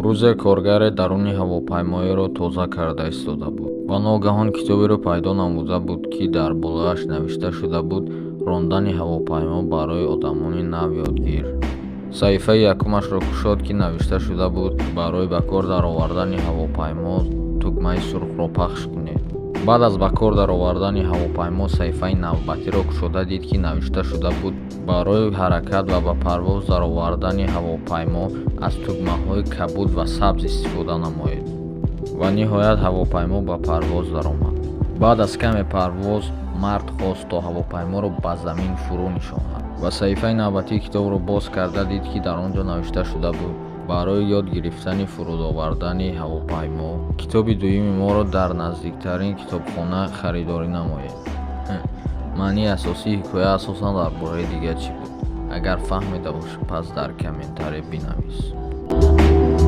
рӯзе коргаре даруни ҳавопаймоеро тоза карда истода буд ва ногаҳон китоберо пайдо намуда буд, ки дар болояш навишта шуда буд: рондани ҳавопаймо барои одамони нав ёдгир. саҳифаи якумашро кушод, ки навишта шуда буд: барои ба кор даровардани ҳавопаймо тугмаи сурхро пахш кунед. баъд аз ба кор даровардани ҳавопаймо саҳифаи навбатиро кушода дид, ки навишта шуда буд: барои ҳаракат ва ба парвоз даровардани ҳавопаймо аз тугмаҳои кабуд ва сабз истифода намоед. ва ниҳоят ҳавопаймо ба парвоз даромад. баъд аз каме парвоз мард хост то ҳавопайморо ба замин фурӯ нишонад ва саҳифаи навбатии китобро боз карда дид, ки дар он ҷо навишта шуда буд: барои ёд гирифтани фурудовардани ҳавопаймо китоби дуюми моро дар наздиктарин китобхона харидорӣ намоед. маънии асосии ҳикоя асосан дар бораи дигар чӣ буд? Агар фаҳмида бошӣ, пас дар комментария бинавис.